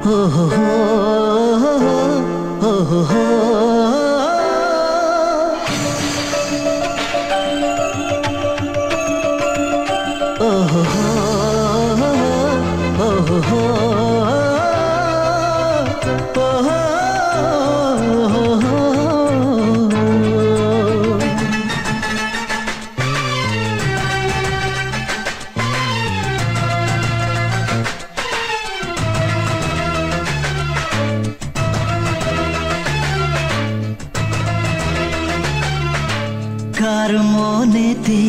ও হো হো, ও হো হো। ও হো হো, ও হো হো, ও হো হো। কার মনেতে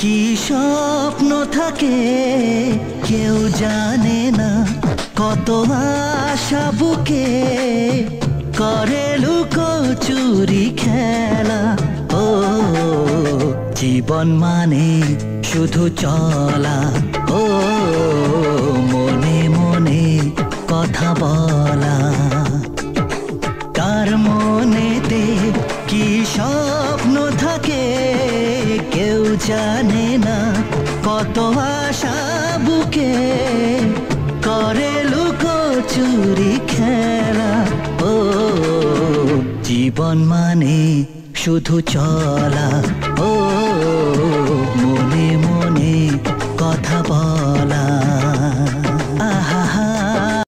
কি স্বপ্ন থাকে কেউ জানে না, কত আশা বুকে করে লুকোচুরি খেলা। ও জীবন মানে শুধু চলা, ও মনে মনে কথা বলা। কার মনেতে কি স্বপ্ন থাকে কেউ জানে না, কত আশা বুকে করে লুকোচুরি খেলা। ও জীবন মানে শুধু চলা, ও মনে মনে কথা বলা।